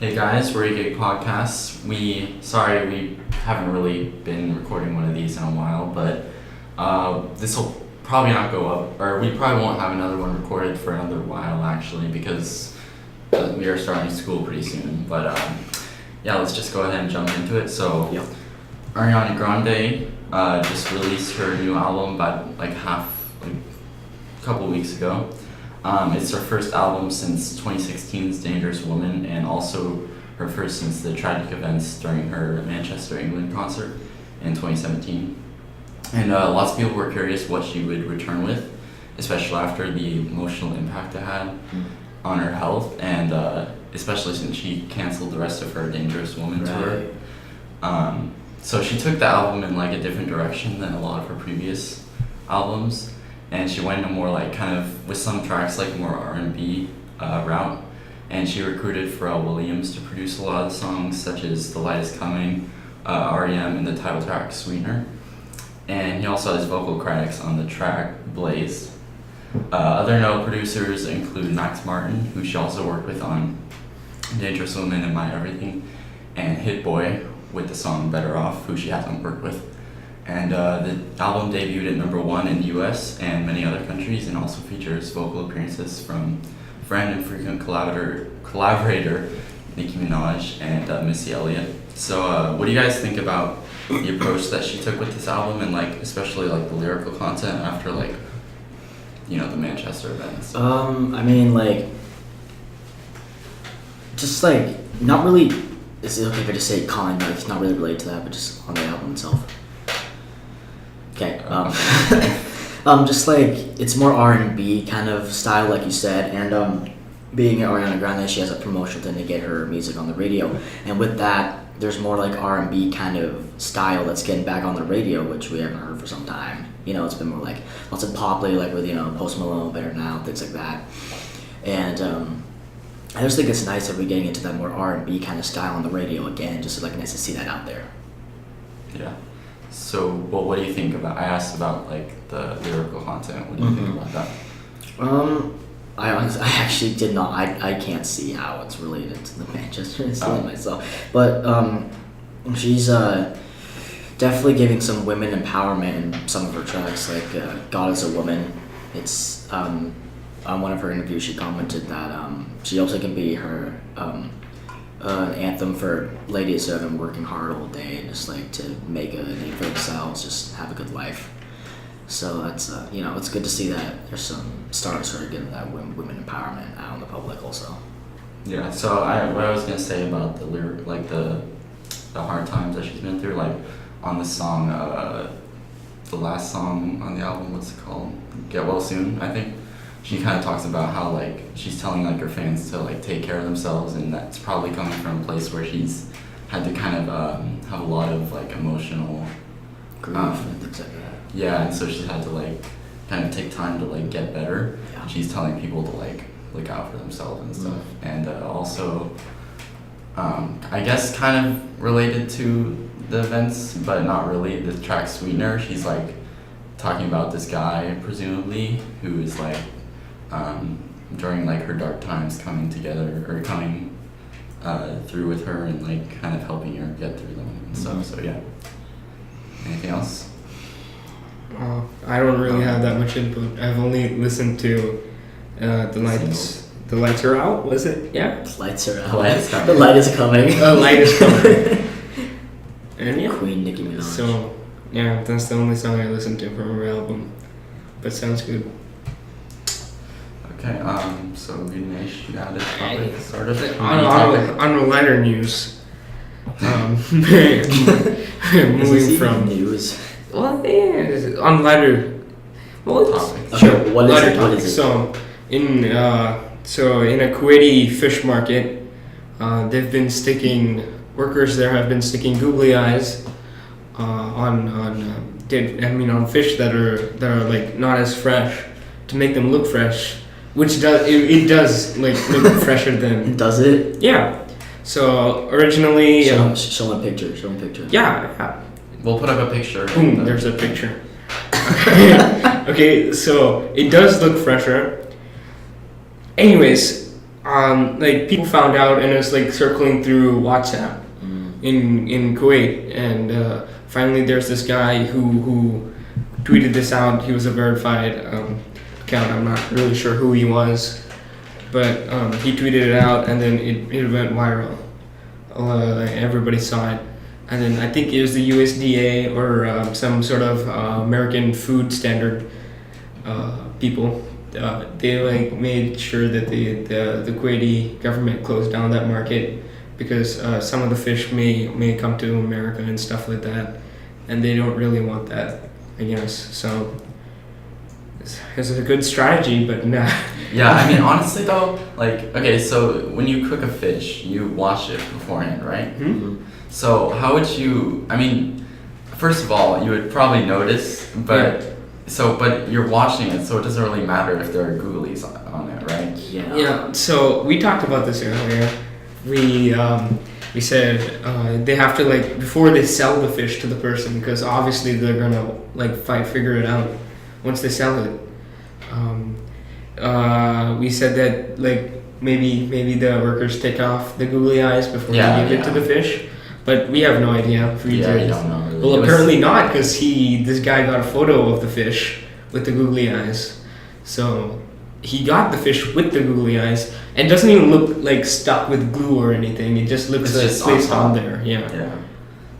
Hey guys, we're EGIG Podcasts. We haven't really been recording one of these in a while, but this will probably not go up, or we probably won't have another one recorded for another while actually, because we are starting school pretty soon. But yeah, let's just go ahead and jump into it. So, Yep. Ariana Grande just released her new album about a couple weeks ago. It's her first album since 2016's Dangerous Woman, and also her first since the tragic events during her Manchester, England concert in 2017. And lots of people were curious what she would return with, especially after the emotional impact it had on her health, and especially since she canceled the rest of her Dangerous Woman tour. So she took the album in a different direction than a lot of her previous albums. And she went in a more with some tracks more R&B route, and she recruited Pharrell Williams to produce a lot of the songs, such as The Light Is Coming, REM, and the title track Sweetener. And he also has vocal credits on the track Blaze. Other notable producers include Max Martin, who she also worked with on Dangerous Woman and My Everything, and Hit Boy with the song Better Off, who she hasn't worked with. And the album debuted at #1 in the US and many other countries, and also features vocal appearances from friend and frequent collaborator Nicki Minaj and Missy Elliott. So what do you guys think about the approach that she took with this album, and especially the lyrical content after the Manchester events? Not really. Is it okay if I just say kind? It's not really related to that, but just on the album itself. Okay. It's more R&B kind of style, like you said, and being Ariana Grande, she has a promotional thing to get her music on the radio, and with that, there's more R&B kind of style that's getting back on the radio, which we haven't heard for some time. It's been more lots of pop lately, with Post Malone, Better Now, things like that, and I just think it's nice that we're getting into that more R&B kind of style on the radio again. Just nice to see that out there. Yeah. So, what do you think about? I asked about the lyrical content. What do you think about that? I actually did not. I can't see how it's related to the Manchester incident myself, but she's definitely giving some women empowerment in some of her tracks, "God Is a Woman." It's on one of her interviews, she commented that she also can be her an anthem for ladies who have been working hard all day and just to make a name for themselves, just have a good life. So that's it's good to see that there's some stars who are getting that women empowerment out in the public also. Yeah. So what I was gonna say about the lyric, the hard times that she's been through, on the song, the last song on the album, what's it called? Get Well Soon, I think. She kind of talks about how she's telling her fans to take care of themselves, and that's probably coming from a place where she's had to kind of have a lot of emotional grief and things like that. Yeah, and so she's had to kind of take time to get better. Yeah. And she's telling people to look out for themselves and stuff, and also I guess kind of related to the events, but not really. The track Sweetener, she's talking about this guy presumably who is during her dark times coming together, or coming through with her, and kind of helping her get through them and stuff. So yeah. Anything else? I don't really have that much input. I've only listened to the lights are out. Was it? Yeah. The lights are out. The light is coming. The light is coming. The light is coming. And yeah. Queen Nicki Minaj. So yeah, that's the only song I listened to from her album. But sounds good. Okay, so Vinesh, you got it probably started. On lighter news, moving from news. Well, yeah, on lighter. Well, Topic. Sure. What is it? What is it? So in a Kuwaiti fish market, workers there have been sticking googly eyes on fish that are not as fresh, to make them look fresh. Which does look fresher than. Does it? Yeah. So originally. Show a picture. Yeah. We'll put up a picture. Boom. There's a picture. Okay. So it does look fresher. Anyways, like people found out, and it was like circling through WhatsApp in Kuwait, and finally there's this guy who tweeted this out. He was a verified account. I'm not really sure who he was, but he tweeted it out, and then it went viral. Everybody saw it, and then I think it was the USDA or some sort of American food standard people. They like made sure that the Kuwaiti government closed down that market because some of the fish may come to America and stuff like that, and they don't really want that, I guess. So it's a good strategy, but nah. Yeah, I mean, honestly though, like, okay, so when you cook a fish, you wash it beforehand, right? Mm-hmm. So how would you, I mean, first of all, you would probably notice, but but you're washing it, so it doesn't really matter if there are googlies on it, right? Yeah. Yeah. So we talked about this earlier. We said they have to, like, before they sell the fish to the person, because obviously they're gonna like figure it out once they sell it. We said that like maybe the workers take off the googly eyes before they give it to the fish, but we have no idea. We don't know really. Well, apparently not, because this guy got a photo of the fish with the googly eyes. So he got the fish with the googly eyes, and it doesn't even look like stuck with glue or anything. It just looks like it's placed on there. Yeah.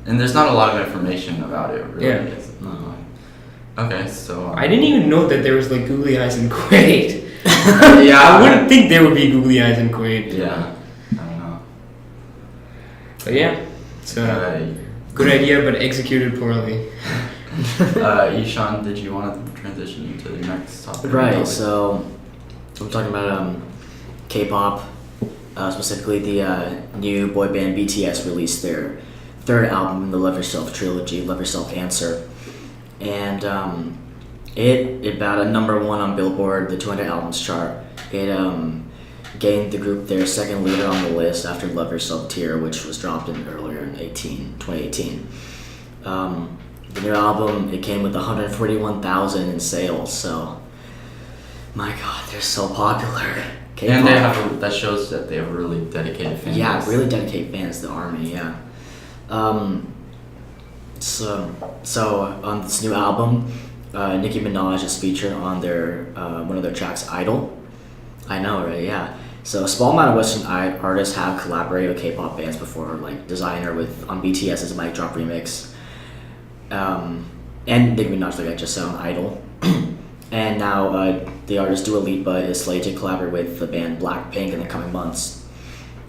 And there's not a lot of information about it, really. Yeah. Okay, so I didn't even know that there was like googly eyes in Kuwait. yeah, I wouldn't think there would be googly eyes in Kuwait. Yeah, I don't know. But yeah, it's a good idea, but executed poorly. Ishan, did you want to transition into the next topic? Right. So I'm talking about K-pop, specifically the new boy band BTS released their third album in the Love Yourself trilogy, Love Yourself Answer. And it got a #1 on Billboard, the 200 albums chart. It gained the group their second leader on the list after Love Yourself Tear, which was dropped earlier in 2018. The new album, it came with 141,000 in sales, so my God, they're so popular. K-pop. And that shows that they have a really dedicated fan base. Yeah, really dedicated fans, the ARMY, yeah. So on this new album, Nicki Minaj is featured on their one of their tracks, Idol. I know, right? Yeah. So a small amount of Western artists have collaborated with K-pop bands before, like Designer on BTS's Mic Drop remix, and Nicki Minaj, like I just said, on Idol. And now the artist Dua Lipa is slated to collaborate with the band Blackpink in the coming months.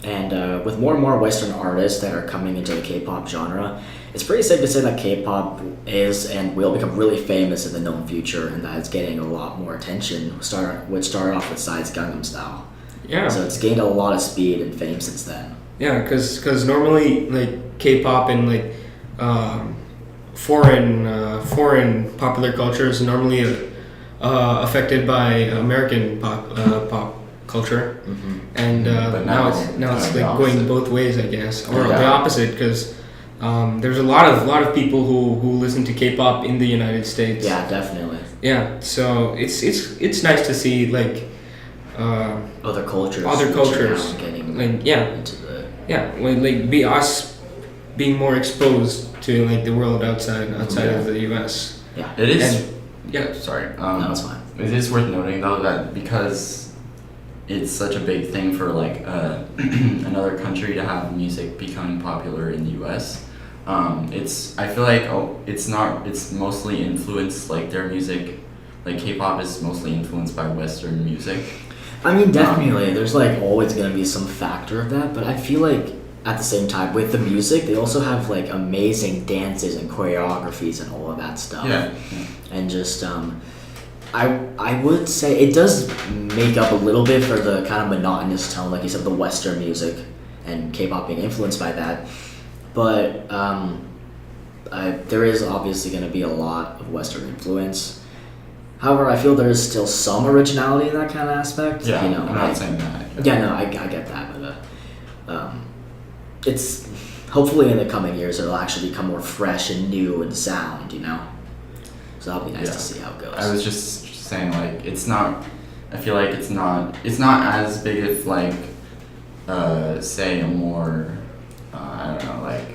And with more and more Western artists that are coming into the K-pop genre, it's pretty safe to say that K-pop is and will become really famous in the known future, and that it's getting a lot more attention, which started off with Psy's Gangnam Style. Yeah. So it's gained a lot of speed and fame since then. Yeah, because normally like K-pop and like foreign popular culture is normally affected by American pop culture, and But now it's like going both ways, I guess, or Yeah. the opposite, because there's a lot of people who listen to K-pop in the United States. Yeah, definitely. Yeah, so it's nice to see like Other cultures. Other reaching cultures, out and getting like, yeah. into the. like be us being more exposed to like the world outside of the U.S. Yeah. It is. And, yeah. Sorry. No, it's fine. It is worth noting though that because it's such a big thing for like another country to have music becoming popular in the U.S. I feel like it's mostly influenced, like their music, like K-pop is mostly influenced by Western music. I mean, definitely, there's like always gonna be some factor of that, but I feel like at the same time with the music, they also have like amazing dances and choreographies and all of that stuff. Yeah. And just I would say it does make up a little bit for the kind of monotonous tone, like you said, the Western music and K-pop being influenced by that. But there is obviously going to be a lot of Western influence. However, I feel there is still some originality in that kind of aspect. Yeah, you know, I'm not saying that. Yeah, no, I get that, but it's hopefully in the coming years it'll actually become more fresh and new in sound, you know. So that'll be nice to see how it goes. I was just saying, like, it's not. I feel like it's not as big if like say a more I don't know, like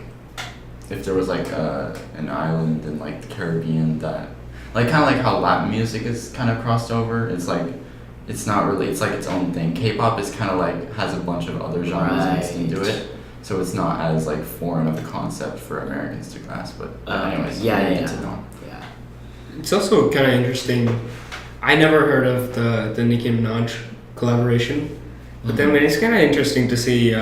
if there was like an island in like the Caribbean that like kind of like how Latin music is kind of crossed over. It's like it's not really, it's like its own thing. K-pop is kind of like has a bunch of other genres mixed into it, so it's not as like foreign of a concept for Americans to grasp. But anyways, yeah. to know. Yeah. It's also kind of interesting. I never heard of the Nicki Minaj collaboration, but then it's kind of interesting to see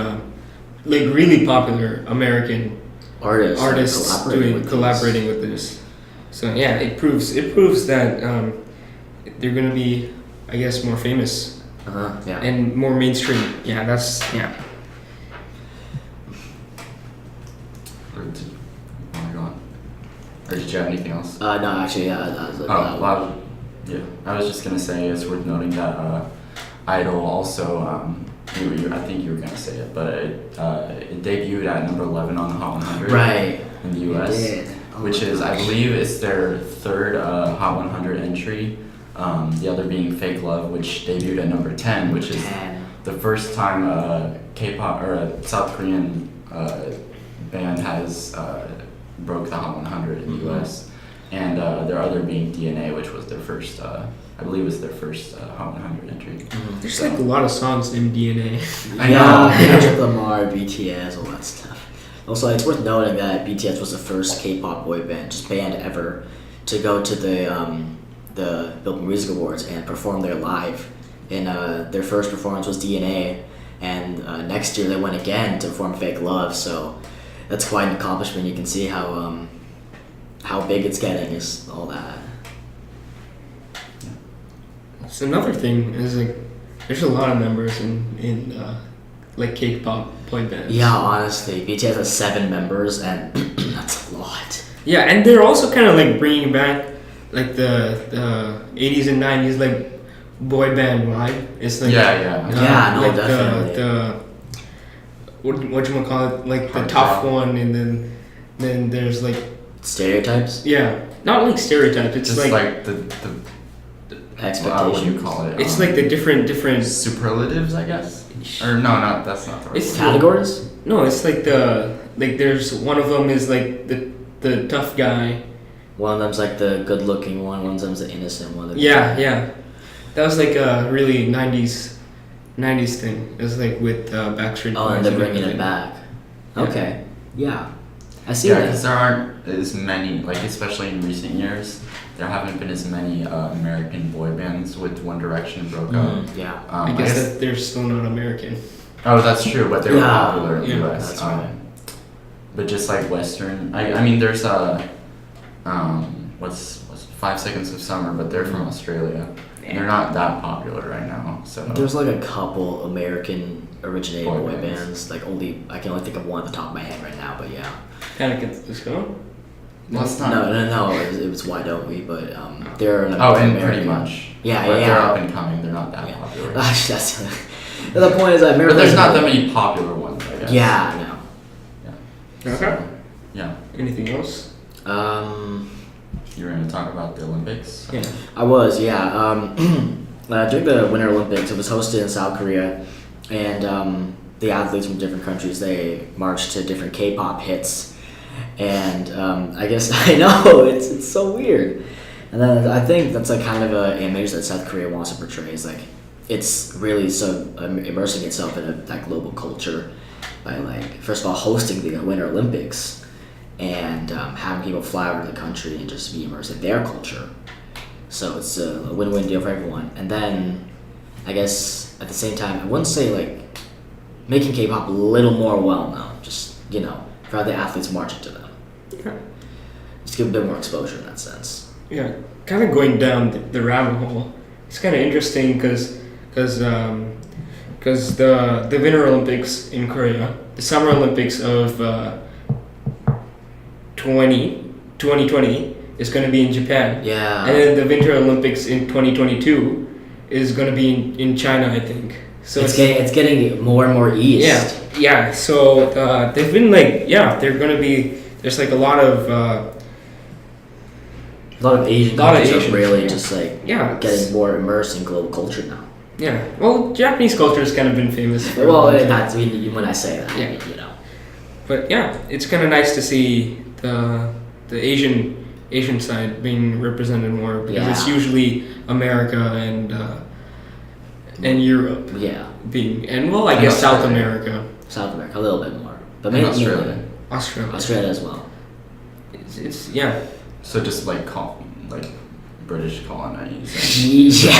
like really popular American artists collaborating with this. So yeah, it proves that they're gonna be, I guess, more famous Yeah. and more mainstream. Yeah, that's yeah. Oh my god. Or did you have anything else? No, actually, yeah. That was Yeah, I was just gonna say it's worth noting that Idol also, I think you were gonna say it, but it debuted at number 11 on the Hot 100 right. in the U.S., which is, I believe, it's their third Hot 100 entry. The other being Fake Love, which debuted at number 10, which is the first time K-pop or a South Korean band has broke the Hot 100 in the U.S. And their other being DNA, which was their first, I believe, was their first Hot 100 entry. There's like a lot of songs in DNA. I know. Kendrick Lamar, BTS, all that stuff. Also, it's worth noting that BTS was the first K-pop boy band, just band ever, to go to the Billboard Music Awards and perform there live. And their first performance was DNA, and next year they went again to perform Fake Love. So that's quite an accomplishment. You can see how big it's getting, is all that. So another thing is like there's a lot of members in like K-pop boy bands. Yeah, honestly, BTS has 7 members, and that's a lot. Yeah, and they're also kind of like bringing back like the 80s and 90s like boy band vibe. It's like like definitely. What you call it, like the Hard tough rock. one, and then there's like Stereotypes? not like stereotypes. It's just like the Expectations? what do you call it? it's like the different superlatives, I guess. Or no, that's not the right It's word. Categories? no, it's like there's one of them is like the tough guy. One of them's like the good-looking one of them's the innocent one. Yeah. That was like a really 90s thing. It was like with Backstreet Boys. Oh, and they're bringing everything. it back. Yeah. Okay. Yeah. I see Yeah, that. because there aren't as many, like especially in recent years, there haven't been as many American boy bands with One Direction broke up. Yeah. I guess that they're still not American. Oh, that's true, but they were Yeah, popular in the yeah, US. that's right. But just like Western, I mean, there's what's 5 Seconds of Summer, but they're from Australia. And they're not that popular right now. So There's like a couple American originated Boy boy bands. bands. Like I can only think of one at the top of my head right now, but yeah. Panic at the Disco? well, it's not. No. It was Why Don't We? But they're an Oh, and American. pretty much. Yeah, but yeah. they're up and coming. They're not that Yeah. popular. Actually, that's the point is that But America. there's not that many popular ones, I guess. Yeah, Okay. So, yeah. Anything else? no. You were gonna talk about the Olympics. Yeah. I was, yeah. During the Winter Olympics, it was hosted in South Korea, and the athletes from different countries, they marched to different K-pop hits, and I guess I know it's so weird. And then I think that's like kind of an image that South Korea wants to portray. Is like it's really so immersing itself in that global culture by like first of all hosting the Winter Olympics and having people fly over the country and just be immersed in their culture. So it's a win-win deal for everyone. And then I guess at the same time, I wouldn't say like making K-pop a little more well-known. Just for how the athletes marching to them. Yeah. Just give a bit more exposure in that sense. Yeah. Kind of going down the rabbit hole. It's kind of interesting because the Winter Olympics in Korea, the Summer Olympics of 2020 is going to be in Japan. Yeah. And then the Winter Olympics in 2022 is going to be in China, I think. So it's getting more and more east. Yeah. So they've been like, they're going to be. There's like a lot of A lot of Asian lot of countries Asians, are really yeah. just like yeah. getting more immersed in global culture now. Yeah. Well, Japanese culture has kind of been famous for. Well, not when I say that, Yeah. you know. But yeah, it's kind of nice to see the Asian side being represented more because it's Yeah. usually America and Europe Yeah, and well, I And guess South Australia. America, South America a little bit more, but And mainly Australia. Australia. Australia as well. It's yeah. So just like British colonizing. Yeah.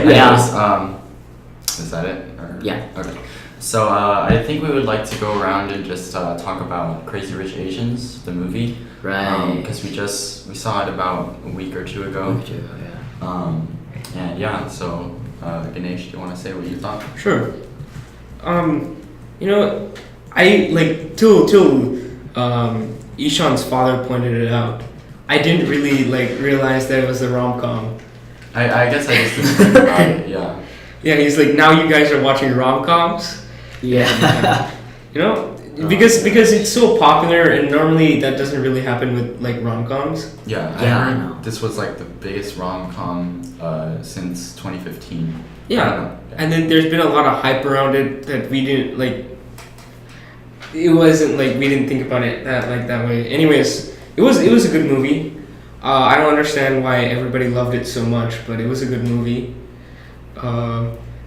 Anyways, is that it? Or? Yeah. Okay. So I think we would like to go around and just talk about Crazy Rich Asians, the movie. Right. Because we saw it about a week or two ago. Yeah. And yeah, so Ganesh, do you want to say what you thought? Sure. You know, I like till Ishan's father pointed it out. I didn't really realize that it was a rom-com. I guess I just didn't think about it. Yeah. Yeah, he's like, now you guys are watching rom-coms. Yeah. You know, because it's so popular, and normally that doesn't really happen with like rom-coms. Yeah. Yeah, I I heard know. this was like the biggest rom-com since 2015. I Yeah, don't know. and then there's been a lot of hype around it that we didn't like. It wasn't like we didn't think about it that way. Anyways, it was a good movie. I don't understand why everybody loved it so much, but it was a good movie.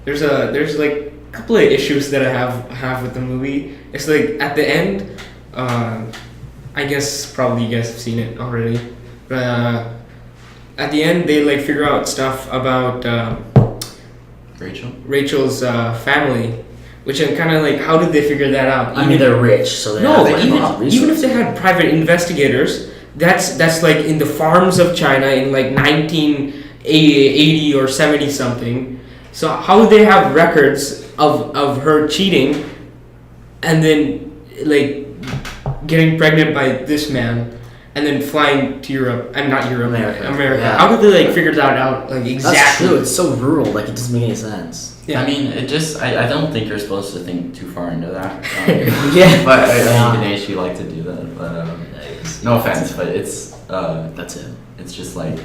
There's like a couple of issues that I have with the movie. It's like at the end, I guess probably you guys have seen it already. At the end, they like figure out stuff about Rachel's family, which I'm kind of like, how did they figure that out? I mean, they're rich, so they No, have but even if they had private investigators, that's like in the farms of China in like 1980 or 70 something. So how would they have records of her cheating, and then like getting pregnant by this man, and then flying to Europe? I'm not Europe, America. Yeah. How did they like figure that out? Like exactly. That's true. It's so rural. Like it doesn't make any sense. Yeah. I mean, it just, I don't think you're supposed to think too far into that. Yeah. But I Yeah. think Ganesh, you like to do that. But no offense, but it's That's it. it's just like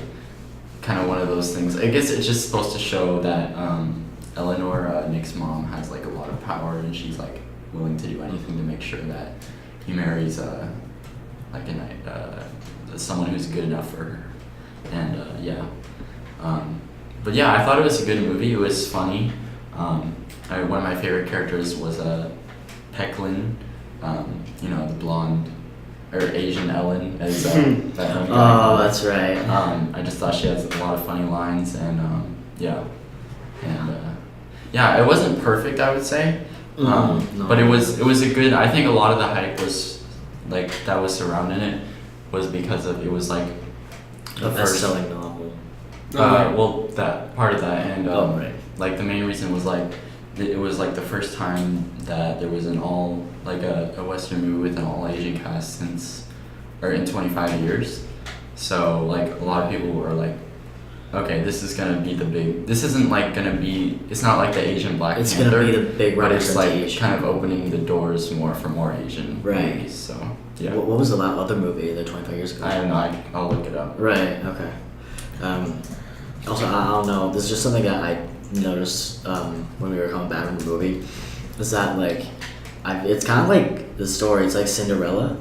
kind of one of those things. I guess it's just supposed to show that Eleanor, Nick's mom, has like a lot of power, and she's like willing to do anything to make sure that he marries someone who's good enough for her. And yeah. But yeah, I thought it was a good movie. It was funny. One of my favorite characters was Pecklin, you know, the blonde or Asian Ellen, as that young guy Oh, called. that's right. I just thought she has a lot of funny lines, and yeah, and yeah, it wasn't perfect, I would say, No. but it was a good. I think a lot of the hype was like that was surrounding it was because of it was like A best-selling novel. well, that part of that, and Right. like the main reason was like it was like the first time that there was an all like a Western movie with an all Asian cast in 25 years. So like a lot of people were like, okay, this is gonna be the big. This isn't like gonna be. It's not like the Asian Black It's Panther. gonna be the big but it's like representation. kind of opening the doors more for more Asian Right. movies. So yeah, What was the other movie? The 25 years ago. I don't know. I'll look it up. Right. Okay. Also, I don't know. This is just something that I noticed when we were coming back from the movie. Is that like, it's kind of like the story. It's like Cinderella,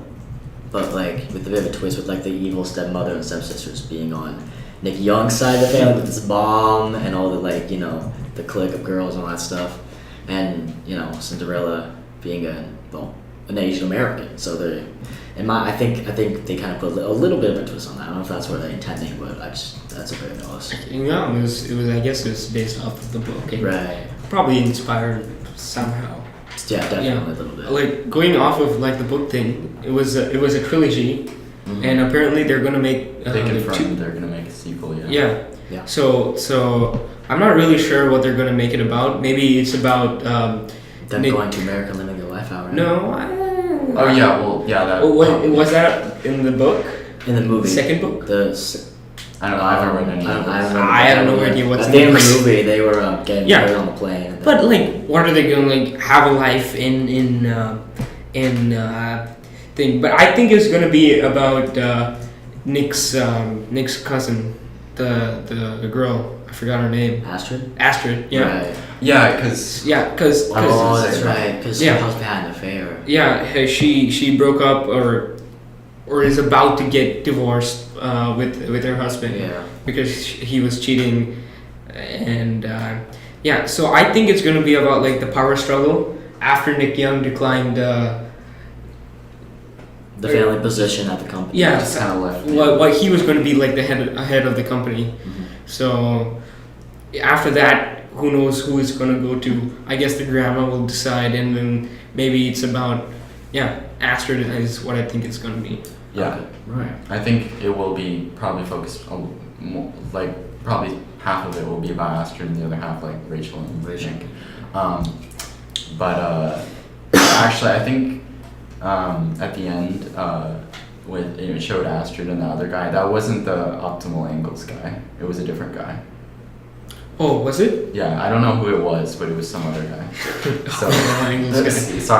but like with a bit of a twist with like the evil stepmother and stepsisters being on Nick Young's side of the family with this bomb and all the like the clique of girls and all that stuff, and Cinderella being an Asian American. So I think they kind of put a little bit of a twist on that. I don't know if that's what they're intending, but that's a bit noticed. Yeah, it was. I guess it was based off of the book. And Right. probably inspired somehow. Yeah, definitely Yeah. a little bit. Like going off of like the book thing, it was a trilogy, Mhm. and apparently they're gonna make They confirmed they're gonna make a sequel. Yeah. Yeah. Yeah. So I'm not really sure what they're gonna make it about. Maybe it's about Them Nick- going to America and living their life out. Right? no. Oh yeah. Well, yeah. That. Was that in the book? In the movie. Second book? I don't know. I haven't read any. of those. I have no idea what's At in the end the of the books. movie, they were getting Yeah. put on the plane. And But like, what are they gonna like have a life in thing? But I think it's gonna be about Nick's cousin, the girl. I forgot her name. Astrid. Astrid. Yeah. Right. Yeah, because Yeah, because I was Oh, gonna that's say that. right. Because Yeah. her husband had an affair. yeah, she broke up or is about to get divorced with her husband Yeah. because he was cheating, and yeah. So I think it's gonna be about like the power struggle after Nick Young declined. The family position at the company. Yeah, just kind of left. what he was going to be like the head of the company. Mhm. So after that, who knows who it's going to go to? I guess the grandma will decide, and then maybe it's about Astrid is what I think it's going to be. Yeah, Okay. Right. I think it will be probably focused on like probably half of it will be about Astrid and the other half like Rachel and Rachel. Nick. But actually, I think at the end with it showed Astrid and the other guy. That wasn't the optimal angles guy. It was a different guy. Oh, was it? Yeah, I don't know who it was, but it was some other guy. So sorry.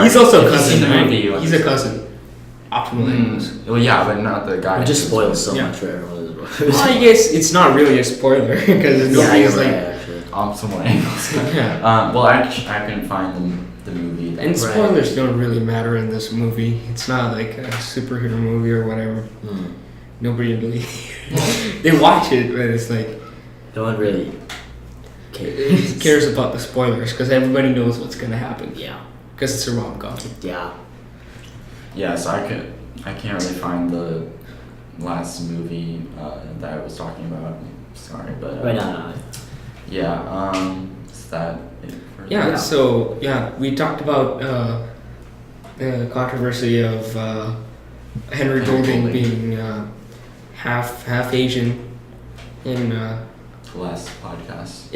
He's also a If you've cousin, seen the right? movie, you He's a understand. cousin. Optimal angles. Well, yeah, but not the guy. We just who was spoiled so Yeah. much for everyone. Well, I guess it's not really a spoiler because Yeah, nobody you're is right, like. actually. optimal angles. Yeah. Well, I couldn't find the movie. And Right. spoilers don't really matter in this movie. It's not like a superhero movie or whatever. Mm. Nobody really they watch it, but it's like No one really cares. cares about the spoilers because everybody knows what's gonna happen Yeah. because it's a rom com. Yeah. Yeah, so I can't really find the last movie that I was talking about. Sorry, but Right now. yeah. Is that it for Yeah, Yeah. so we talked about the controversy of Henry Henry Golding Golding. being half Asian, and the last podcast?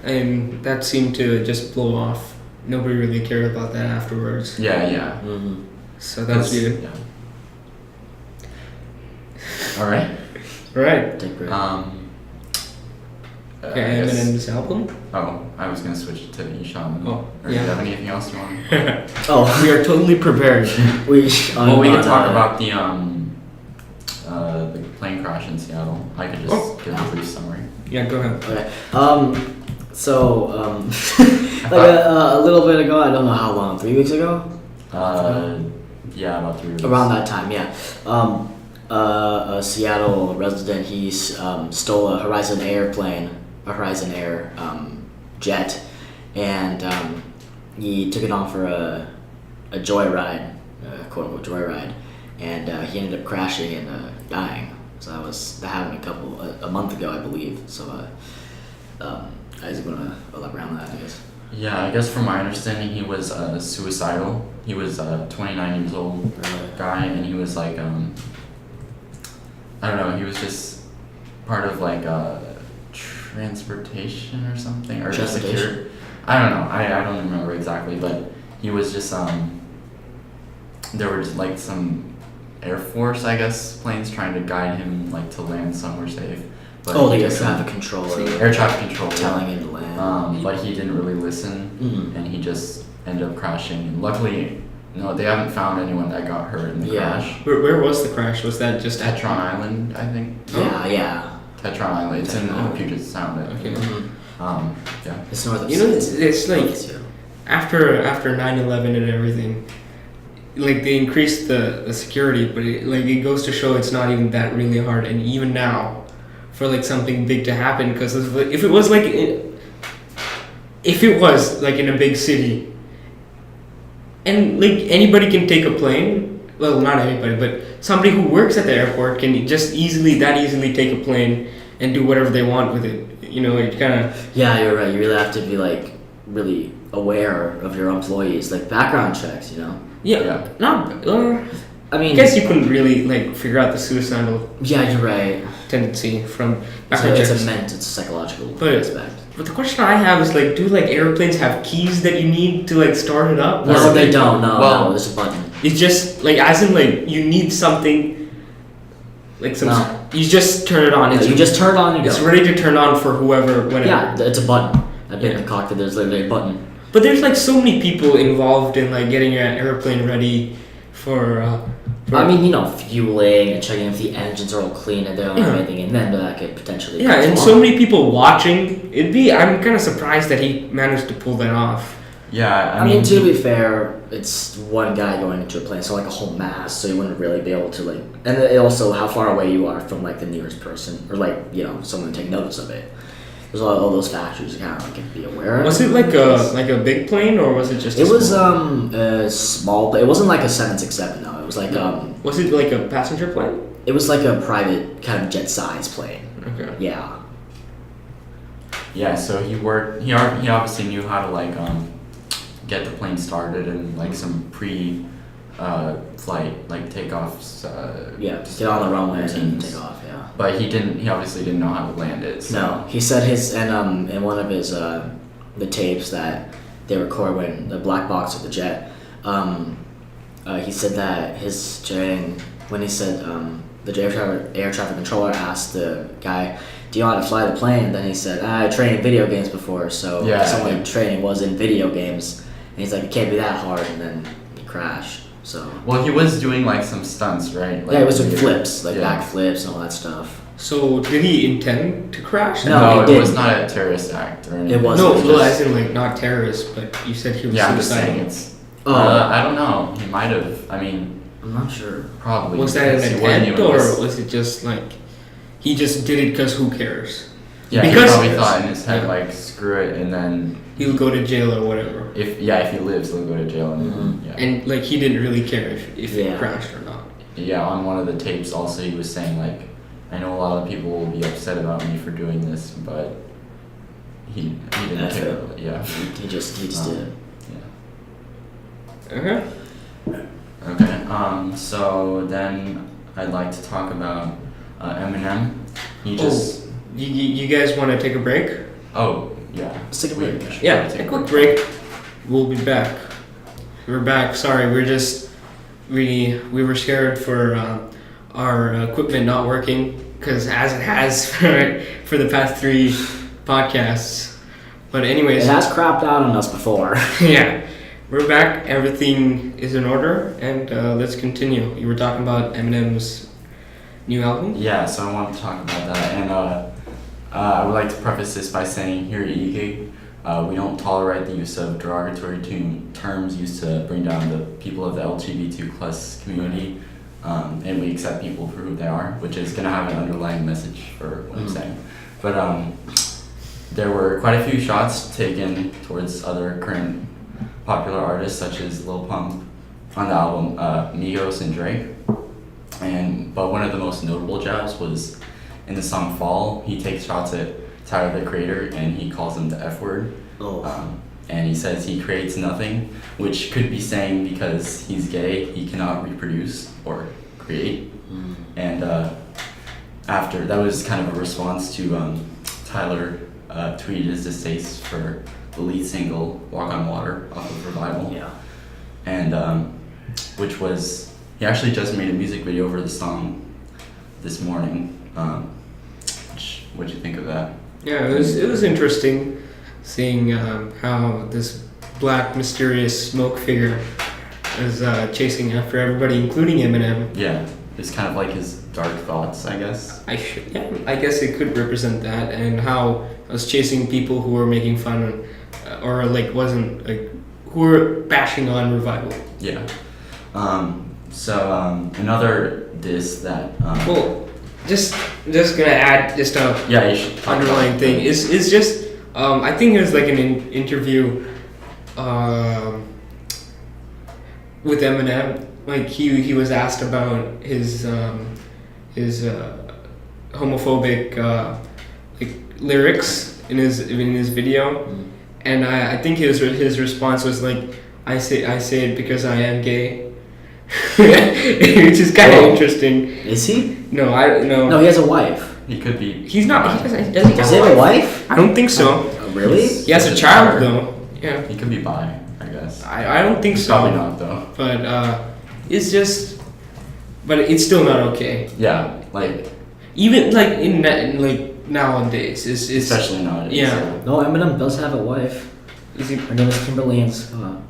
and that seemed to just blow off. Nobody really cared about that afterwards. Yeah. Mm-hmm. So that was good. Yeah. All right. Right. Take break. I Okay, guess- Eminem's album. Oh, I was gonna switch it to Ishan. Oh, Or yeah. do you have anything else you want? Oh, We are totally prepared. we. Well, we can talk about the plane crash in Seattle. I could just Oh. give a brief summary. Yeah, go ahead. Okay. Like a little bit ago, I don't know how long, 3 weeks ago? Yeah, about 3 weeks. Around that time, yeah. A Seattle resident, he stole a Horizon Air jet, and he took it on for a joyride, quote unquote joyride, and he ended up crashing and dying. So that happened a month ago, I believe. So Isaac, wanna elaborate on that, I guess. Yeah, I guess from my understanding, he was suicidal. He was a 29 years old guy, and he was like, I don't know, he was just part of like transportation or something, or Transportation? security. I don't know. I don't remember exactly, but he was just there were just like some Air Force, I guess, planes trying to guide him like to land somewhere safe. But Oh, he the air just- traffic controller Air traffic control. telling him to land. But he didn't really listen, Mhm. and he just ended up crashing. And luckily, no, they haven't found anyone that got hurt in the Yeah. crash. Where was the crash? Was that just at Tetron Island, I think. Yeah. Tetron Island. It's in Tetron Island. Puget Sound. I think. Okay. Mhm. Yeah. It's north of You know, it's like Seattle. after 9/11 and everything, like they increased the security, but it goes to show it's not even that really hard. And even now, for like something big to happen, because if it was like in a big city, and like anybody can take a plane. Well, not anybody, but somebody who works at the airport can just easily take a plane and do whatever they want with it. You know, it kind of. Yeah, you're right. You really have to be like really aware of your employees, like background checks. You know. Yeah. I I mean, guess you couldn't really like figure out the suicidal yeah, you're right. tendency from It's background checks. it's a psychological But- aspect. But the question I have is like, do like airplanes have keys that you need to like start it up? No, they don't. No, Well- no, there's a button. It's just like as in like you need something, like some. No. You just turn it on. No, you just turn it on and It's go. ready to turn on for whoever, whenever. Yeah, it's a button. I've been in Yeah. the cockpit. There's literally a button. But there's like so many people involved in like getting your airplane ready for I mean, fueling and checking if the engines are all clean and they don't have anything in them that could potentially. Yeah, and so many people watching. I'm kind of surprised that he managed to pull that off. Yeah, I mean, to be fair, it's one guy going into a plane, so like a whole mass, so you wouldn't really be able to like. And it also how far away you are from like the nearest person, or like someone to take notice of it. There's all those factors you kind of like be aware of. Was it like a big plane, or was it just? It was a small. It wasn't like a 767 though. It was like Was it like a passenger plane? It was like a private kind of jet-sized plane. Okay. Yeah. Yeah, so he worked. He obviously knew how to like get the plane started and like some flight like takeoffs. Yeah, just get on the runway and routines. take off. Yeah. But he obviously didn't know how to land it. So. No, he said in one of his the tapes that they record when the black box of the jet. He said that when he said the air traffic controller asked the guy, "Do you know how to fly the plane?" And then he said, "I trained in video games before, so someone training was in video games." And he's like, "It can't be that hard," and then he crashed. So. Well, he was doing like some stunts, right? Like, yeah, it was doing flips, like back flips and all that stuff. So did he intend to crash? No, it was not a terrorist act or anything. It wasn't. No, as in like not terrorist, but you said he was I'm just suicidal. saying it's. I don't know. He might have. I mean, I'm not sure. probably. Was that because an he wasn't intent, even or this- was it just like he just did it because who cares? Yeah, Because- he probably thought in his head like screw it, and then He'll go to jail or whatever. if he lives, he'll go to jail, and yeah. And like he didn't really care if Yeah. it crashed or not. Yeah, on one of the tapes also he was saying like, I know a lot of people will be upset about me for doing this, but he didn't That's care. it. Yeah. He just did it. Yeah. Okay. Okay. So then I'd like to talk about Eminem. He just. You guys want to take a break? Oh yeah. Let's take a We break. should Yeah, take a quick break. We'll be back. We're back. Sorry, we were scared for our equipment not working because as it has for the past 3 podcasts. But anyways, It has crapped out on us before. yeah, we're back. Everything is in order, and let's continue. You were talking about Eminem's new album. Yeah, so I want to talk about that, and I would like to preface this by saying here at EGIG, we don't tolerate the use of derogatory terms used to bring down the people of the LGBT plus community, and we accept people for who they are, which is going to have an underlying message for what I'm saying. But there were quite a few shots taken towards other current popular artists such as Lil Pump on the album Migos and Drake. But one of the most notable jabs was in the song Fall. He takes shots at Tyler the Creator and he calls him the F word. Oh. And he says he creates nothing, which could be saying because he's gay, he cannot reproduce or create. And after that was kind of a response to Tyler tweeted his distaste for the lead single "Walk on Water" off of Revival. Yeah. And which was he actually just made a music video for the song this morning. What'd you think of that? Yeah, it was interesting seeing how this black mysterious smoke figure is chasing after everybody, including Eminem. Yeah, it's kind of like his dark thoughts, I guess. I guess it could represent that, and how I was chasing people who were making fun or like wasn't like who were bashing on Revival. Yeah. So another diss that. Well, just gonna add just a Yeah, you should talk underlying about thing it. is just I think it was like an interview with Eminem. Like he was asked about his homophobic like lyrics in his video, and I think his response was like, I say it because I am gay. Which is kind of interesting. Is he? No, I don't know. No, he has a wife. He could be. He's not. Does he Does he have a wife? I don't think so. Really? He has a child though. Yeah. He could be bi, I guess. I don't think so. Probably not though. But it's just. But it's still not okay. Yeah, like Even like in like nowadays, it's especially nowadays. Yeah. No, Eminem does have a wife. Is he? Her name is Kimberly Ann Scott.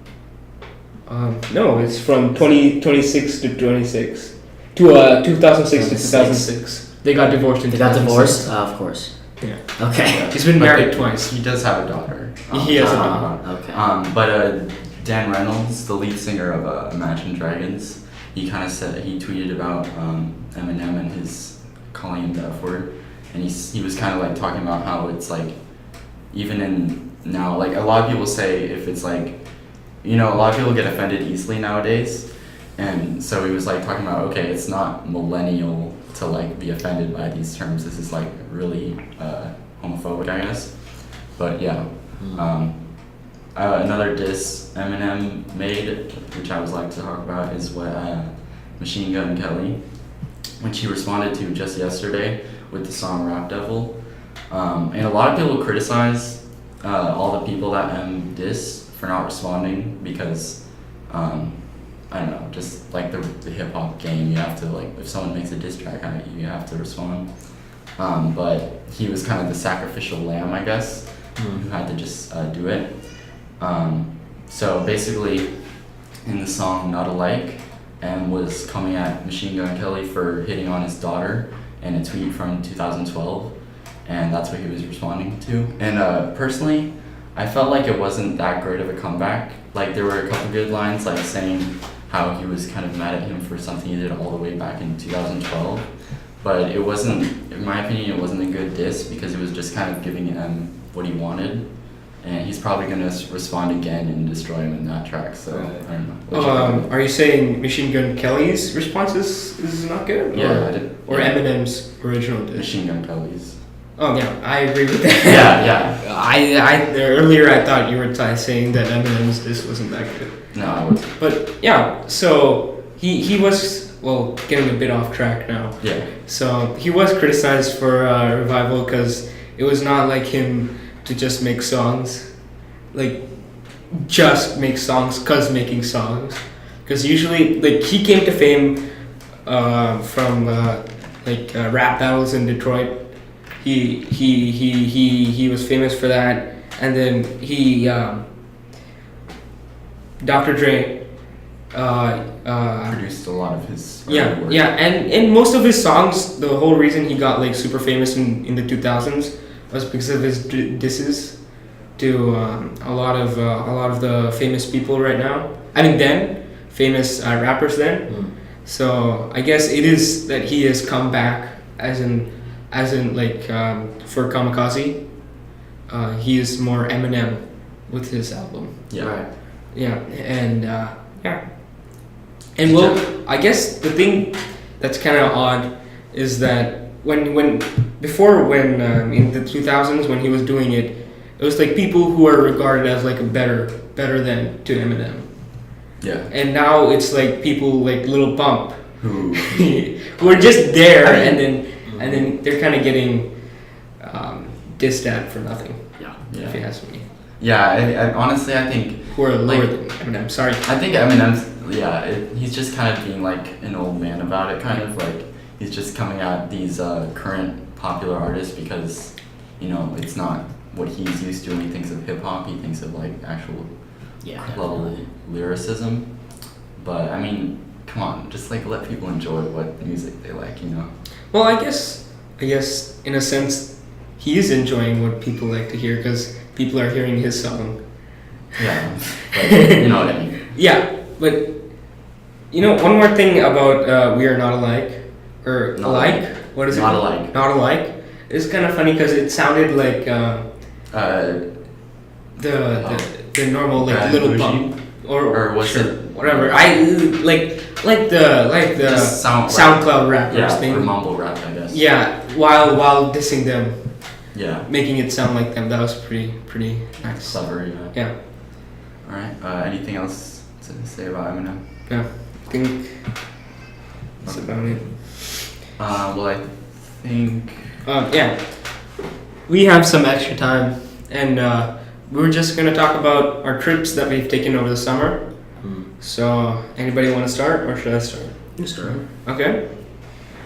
No, it's from 2006 to 26 to 2006 to 2006. They got divorced in They got 2006. divorced? Of course. Yeah. Okay. He's been But married they- twice. He does have a daughter. He has a daughter. Okay. But Dan Reynolds, the lead singer of Imagine Dragons, he kind of said, he tweeted about Eminem and his calling him the F word, and he was kind of like talking about how it's like, even in now, like a lot of people say if it's like, you know, a lot of people get offended easily nowadays, and so he was like talking about, okay, it's not millennial to like be offended by these terms. This is like really homophobic, I guess. But yeah. Another diss Eminem made, which I would like to talk about, is what Machine Gun Kelly, which he responded to just yesterday with the song Rap Devil. And a lot of people criticize all the people that diss for not responding because, I don't know, just like the hip hop game, you have to, like, if someone makes a diss track on it, you have to respond. But he was kind of the sacrificial lamb, I guess, who had to just do it. So basically, in the song Not Alike, M was coming at Machine Gun Kelly for hitting on his daughter in a tweet from 2012, and that's what he was responding to. And personally, I felt like it wasn't that great of a comeback. Like, there were a couple good lines, like saying how he was kind of mad at him for something he did all the way back in 2012. But it wasn't, in my opinion, it wasn't a good diss because it was just kind of giving him what he wanted. And he's probably going to respond again and destroy him in that track, so I don't know. What you think? Are you saying Machine Gun Kelly's response is not good? Yeah, I did. Or Yeah. Eminem's original diss? Machine Gun Kelly's. Oh yeah, I agree with that. Yeah. I earlier I thought you were saying that Eminem's diss wasn't that good. No, I wasn't. But yeah, so he was, well, getting a bit off track now. Yeah. So he was criticized for Revival because it was not like him to just make songs, like just make songs cause making songs. Because usually, like, he came to fame from rap battles in Detroit. He was famous for that, and then Dr. Dre. Produced a lot of his early work. Yeah, and most of his songs, the whole reason he got like super famous in the 2000s was because of his disses to a lot of the famous people right now. I mean, then famous rappers then. So I guess it is that he has come back as in like for Kamikaze. He is more Eminem with his album. Yeah. Right. Yeah, and yeah. And well, I guess the thing that's kind of odd is that when in the 2000s when he was doing it, it was like people who are regarded as like a better than to Eminem. Yeah. And now it's like people like Lil Bump Who? who are just there, and then they're kind of getting dissed at for nothing. Yeah. If you ask me. Yeah. I honestly, I think. Who are lower Like- than Eminem? Sorry. I think Eminem's. Yeah. He's just kind of being like an old man about it, kind of like he's just coming at these current popular artists because, you know, it's not what he's used to when he thinks of hip hop. He thinks of like actual Yeah. level Definitely. lyricism. But I mean, come on, just like let people enjoy what music they like, you know. Well, I guess in a sense, he is enjoying what people like to hear because people are hearing his song. Yeah, but you know what I mean. Yeah, but you know, one more thing about "We Are Not Alike" or Not "Alike." Alike. What is Not it? Alike. Not alike. It's kind of funny because it sounded like the normal like Bad little Bougie? bump or was sure, it- whatever. I like the Just SoundCloud rappers Yeah, thing. or mumble rap, I guess. Yeah, while dissing them, Yeah. making it sound like them. That was pretty nice. Clever, yeah. Yeah, All right. Anything else to say about Eminem? yeah. I think that's about it. Well, I think. Yeah, we have some extra time, and we're just gonna talk about our trips that we've taken over the summer. So, anybody want to start, or should I start? You start. Okay.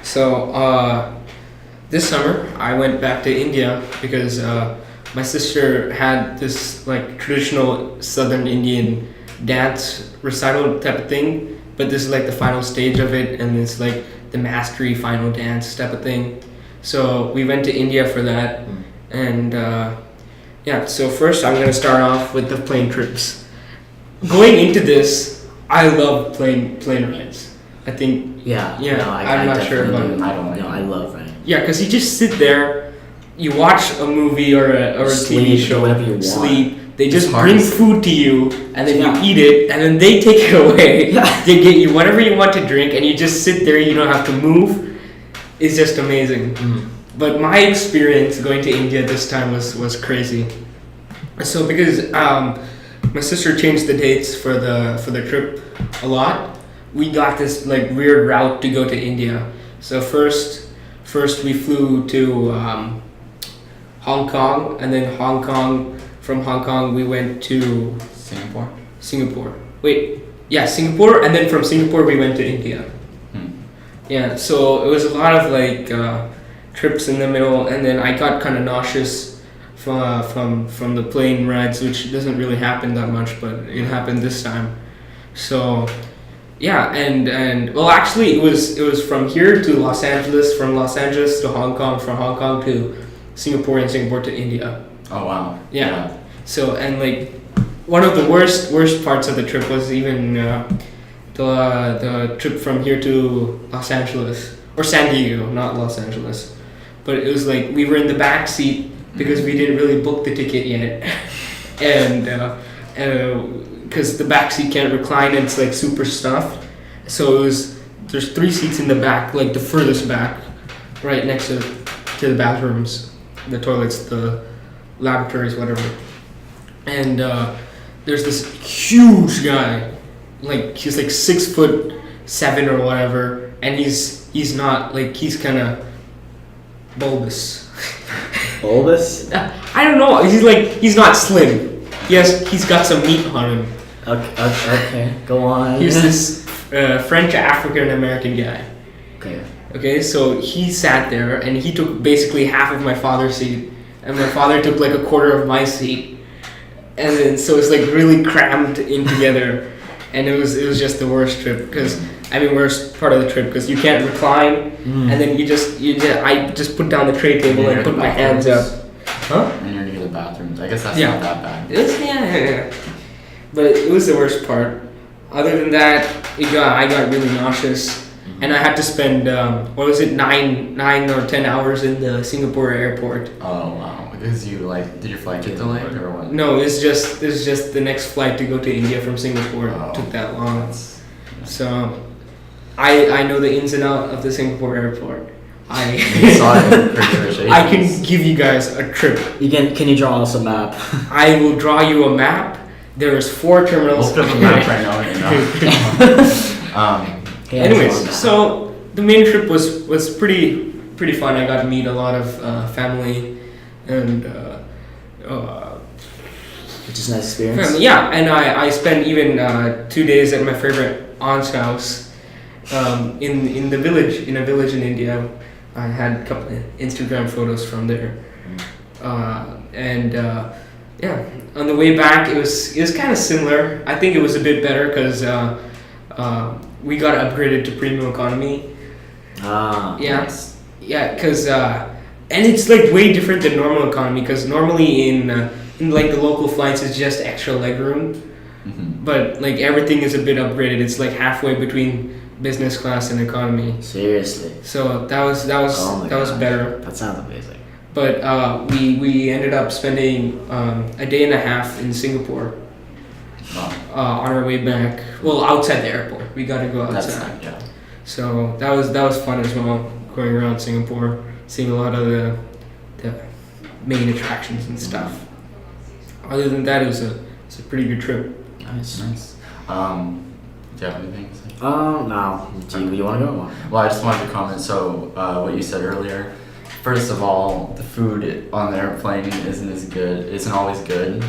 So, this summer I went back to India because my sister had this like traditional Southern Indian dance recital type of thing, but this is like the final stage of it, and it's like the mastery final dance type of thing. So we went to India for that, and yeah. So first, I'm gonna start off with the plane trips. Going into this, I love plane rides. I think. Yeah. Yeah. No, I'm not sure definitely about. do. I don't like No, it. I love running. Yeah, because you just sit there, you watch a movie or a TV Sleep, show, whatever you want. sleep. They It's just hard bring to- food to you, and then Yeah. you eat it, and then they take it away. Yeah. They get you whatever you want to drink, and you just sit there. You don't have to move. It's just amazing. But my experience going to India this time was crazy. So because my sister changed the dates for the trip a lot, we got this like weird route to go to India. So first we flew to Hong Kong, and then from Hong Kong we went to Singapore? Singapore, and then from Singapore we went to India. Yeah, so it was a lot of like trips in the middle, and then I got kind of nauseous from the plane rides, which doesn't really happen that much, but it happened this time. So yeah, and well, actually, it was from here to Los Angeles, from Los Angeles to Hong Kong, from Hong Kong to Singapore, and Singapore to India. Oh wow. Yeah. So and like one of the worst parts of the trip was even the trip from here to Los Angeles or San Diego, not Los Angeles. But it was like we were in the back seat because we didn't really book the ticket yet, and because the back seat can't recline and it's like super stuffed. So there's 3 seats in the back, like the furthest back, right next to the bathrooms, the toilets, the laboratories, whatever. And there's this huge guy, like he's like 6'7" or whatever, and he's not like, he's kind of bulbous. Bulbous? I don't know. He's not slim. He's got some meat on him. Okay, go on. He's this French African American guy. Okay. Okay, so he sat there and he took basically half of my father's seat, and my father took like a quarter of my seat, and then so it's like really crammed in together, and it was just the worst trip because worst part of the trip because you can't recline, and then I just put down the tray table and put my hands up. Huh? And you're near the bathrooms. I guess that's Yeah. not that bad. Yeah. But it was the worst part. Other than that, I got really nauseous, and I had to spend 9 or 10 hours in the Singapore airport. Oh wow. Because you did your flight get delayed or what? No, it's just the next flight to go to India from Singapore Oh. took that long. That's- So I know the ins and outs of the Singapore airport. You saw it in pretty shaky. I can give you guys a trip. Can you draw us a map? I will draw you a map. There's 4 terminals. We'll put up a map right now. Yeah, Anyways, draw a map. so the main trip was pretty fun. I got to meet a lot of family and Which is a nice experience. family. Yeah, and I spent even 2 days at my favorite aunt's house in a village in India. I had a couple of Instagram photos from there, and yeah. On the way back, it was kind of similar. I think it was a bit better because we got upgraded to premium economy. Ah. Yeah. Nice. Yeah, because and it's like way different than normal economy because normally in like the local flights it's just extra legroom, but like everything is a bit upgraded. It's like halfway between business class and economy. Seriously. So that was Oh my was gosh. better. That sounds amazing. But we ended up spending a day and a half in Singapore on our way back. Well, outside the airport, we got to go outside. That's not, yeah. So that was fun as well, going around Singapore, seeing a lot of the main attractions and stuff. Other than that, it's a pretty good trip. Nice. Nice. Do you have anything to say? No. Do you want to go? Well, I just wanted to comment. So, what you said earlier. First of all, the food on the airplane isn't always good.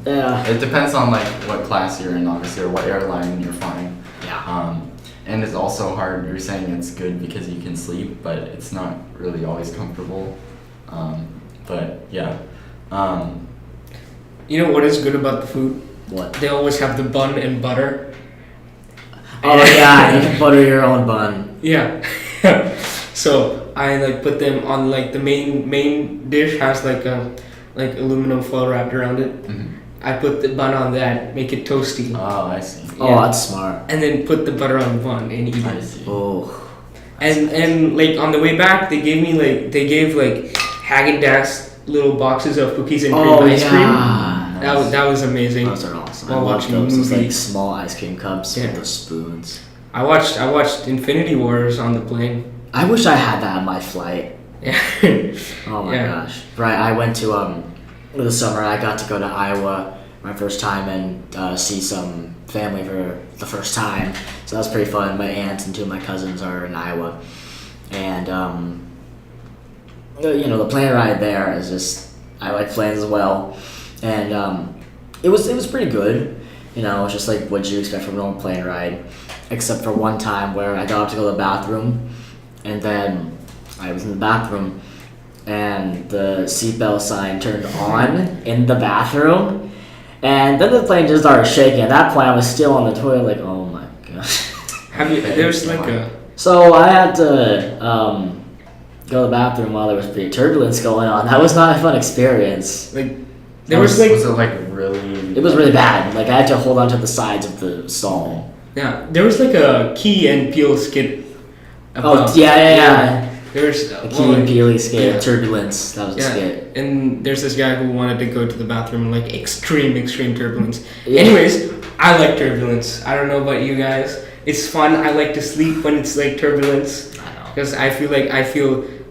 Yeah. It depends on like what class you're in, obviously, or what airline you're flying. Yeah. And it's also hard. You're saying it's good because you can sleep, but it's not really always comfortable. But yeah. You know what is good about the food? What? They always have the bun and butter. Oh yeah, you can butter your own bun. Yeah. So I like put them on like the main dish has like a aluminum foil wrapped around it. Mhm. I put the bun on that, make it toasty, Oh, I see. Oh, Yeah. that's smart. and then put the butter on the bun and eat I it. see. Oh. And like on the way back, they gave Haagen-Dazs little boxes of cookies and cream Oh ice cream. yeah. That was amazing. Those are awesome. While I love watching those. Those like movies. small ice cream cups Yeah. with the spoons. I watched Infinity Wars on the plane. I wish I had that on my flight. Yeah. Oh my Yeah. gosh. Right, I went to the summer I got to go to Iowa my first time and see some family for the first time. So that was pretty fun. My aunts and two of my cousins are in Iowa. And the plane ride there is just I like planes as well. And it was pretty good. You know, it's just like what you expect from a normal plane ride. Except for one time where I got up to go to the bathroom and then I was in the bathroom and the seatbelt sign turned on in the bathroom, and then the plane just started shaking. At that point, I was still on the toilet, like, oh my gosh. There's like a So I had to go to the bathroom while there was pretty turbulence going on. That was not a fun experience. there was like was it like really? It was really bad. Like I had to hold on to the sides of the stall. yeah there was like a Key and Peele skit. Oh yeah. There's The Key and Peele skit, yeah. turbulence. That was a Yeah, skit. and there's this guy who wanted to go to the bathroom in like extreme turbulence. Yeah. Anyways, I like turbulence. I don't know about you guys. It's fun. I like to sleep when it's like turbulence I know. because I feel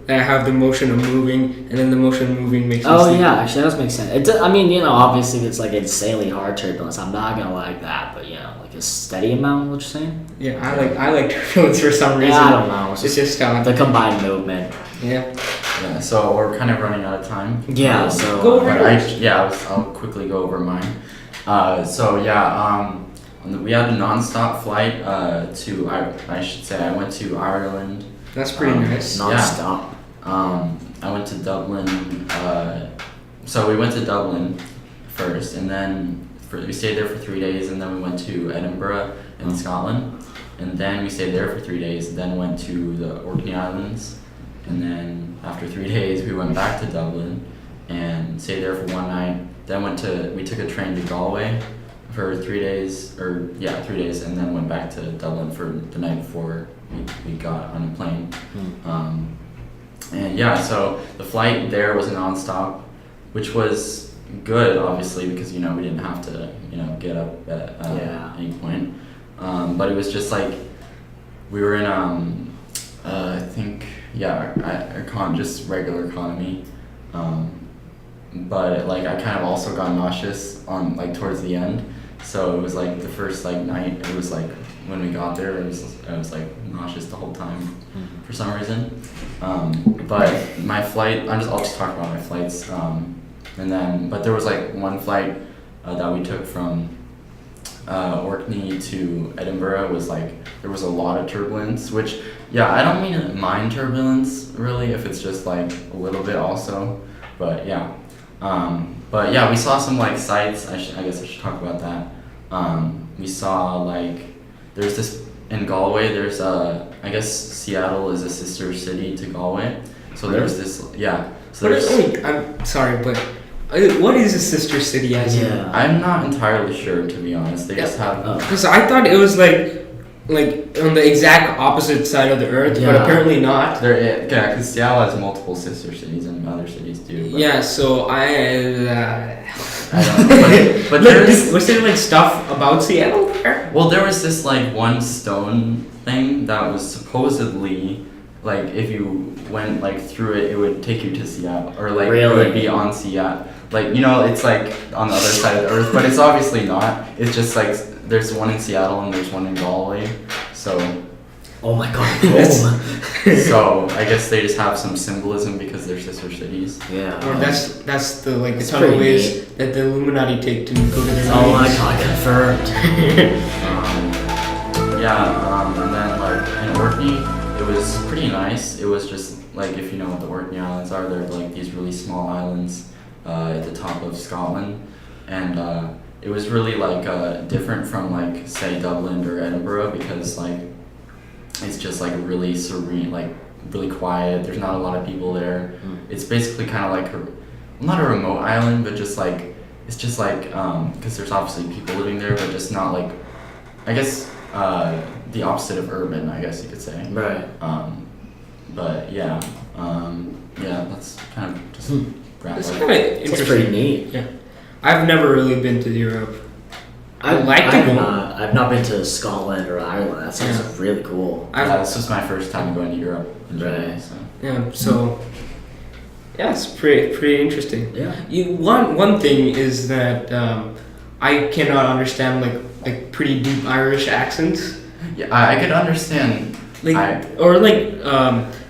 that I have the motion of moving, and then the motion of moving makes me Oh sleep. yeah, actually that does make sense. I mean, obviously if it's like insanely hard turbulence, I'm not gonna like that. But like a steady amount, what you're saying? Yeah, I like turbulence for some reason. Yeah, I don't know. It's It's just just the combined movement. yeah. Yeah, so we're kind of running out of time. Yeah. So Go over But it. I'll quickly go over mine. We had a non-stop flight to I went to Ireland. That's pretty nice. non-stop. I went to Dublin. So we went to Dublin first, and then we stayed there for 3 days, and then we went to Edinburgh in Scotland, and then we stayed there for 3 days, then went to the Orkney Islands, and then after 3 days we went back to Dublin and stayed there for one night. Then we took a train to Galway for 3 days, 3 days, and then went back to Dublin for the night before we got on a plane. And yeah, so the flight there was nonstop, which was good, obviously, because we didn't have to get up at any point. But it was just like we were in I think just regular economy. But like I kind of also got nauseous on like towards the end. So it was like the first like night. It was like when we got there, I was like nauseous the whole time for some reason. But my flight, I'll just talk about my flights. But there was like one flight that we took from Orkney to Edinburgh was like there was a lot of turbulence, which I don't mean to mind turbulence really if it's just like a little bit also, but yeah. We saw some like sights. I guess I should talk about that. We saw like there's this in Galway. There's I guess Seattle is a sister city to Galway. So there's this So there's, I'm sorry, but what is a sister city as in? Yeah. I'm not entirely sure to be honest. They just have. Because I thought it was like on the exact opposite side of the earth, but Yeah. apparently not. Because Seattle has multiple sister cities and other cities do. But Yeah, so I don't know. But there's was there like stuff about Seattle there? well, there was this like one stone thing that was supposedly like if you went like through it, it would take you to Seattle, or like it would be on Seattle. Like it's like on the other side of the earth, but it's obviously not. It's just like there's one in Seattle and there's one in Galway. So Oh my god. so I guess they just have some symbolism because they're sister cities. Yeah. Or that's the like the It's tunnel pretty ways neat. that the Illuminati take to go to their Oh my meetings. god, confirmed. And then like in Orkney, it was pretty nice. It was just like if you know what the Orkney Islands are, they're like these really small islands at the top of Scotland, and it was really like different from like say Dublin or Edinburgh because like it's just like really serene, like really quiet. There's not a lot of people there. It's basically kind of like not a remote island, but just like it's just like because there's obviously people living there, but just not like I guess the opposite of urban, I guess you could say. Right. But yeah, that's kind of just wrap It's up. kind of interesting. It's pretty neat. Yeah, I've never really been to Europe. I'd like to go. I've not been to Scotland or Ireland. That sounds really cool. Yeah, this was my first time going to Europe in general, Right. so. Yeah, so yeah, it's pretty interesting. Yeah. One thing is that I cannot understand like pretty deep Irish accents. Yeah, I could understand.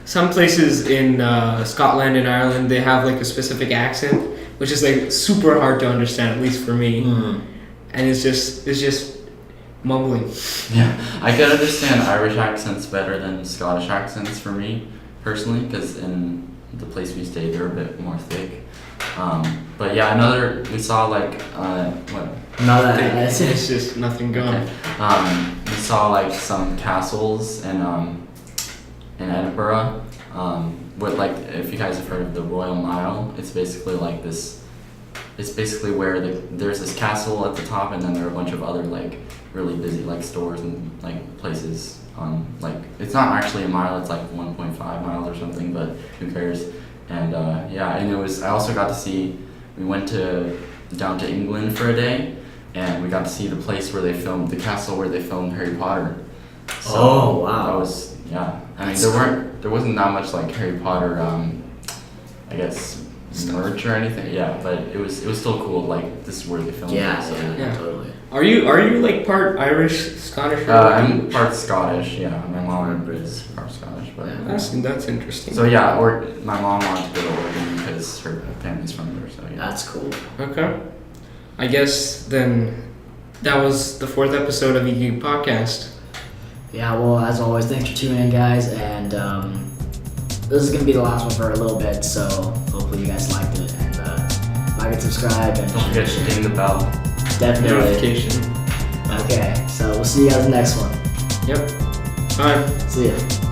Some places in Scotland and Ireland they have like a specific accent, which is like super hard to understand, at least for me. And it's just mumbling. Yeah, I could understand Irish accents better than Scottish accents for me personally, because in the place we stayed, they're a bit more thick. But yeah, we saw like what? No, It's just nothing going. Okay. We saw like some castles in Edinburgh. With like, if you guys have heard of the Royal Mile, it's basically like this. It's basically where there's this castle at the top, and then there are a bunch of other like really busy like stores and like places. Like it's not actually a mile; it's like 1.5 miles or something. But who cares? And and it was. I also got to see. We went down to England for a day, and we got to see the place where they filmed the castle where they filmed Harry Potter. So Oh, wow. That was I mean, That's there wasn't that much like Harry Potter. I guess merch or anything. Yeah, but it was still cool. Like this is where they filmed it. So. Yeah. Totally. Are you like part Irish, Scottish? Or I'm part Scottish. Yeah, my mom is part Scottish, but That's interesting. so yeah, my mom wanted to go to Oregon because her family's from there. So yeah. That's cool. Okay. I guess then that was the 4th episode of EGIG Podcast. Yeah, well, as always, thanks for tuning in, guys, and this is going to be the last one for a little bit, so hopefully you guys liked it, and like and subscribe, and Don't forget to ding the bell. definitely. Notification. Okay, so we'll see you guys in the next one. Yep. Bye. See ya.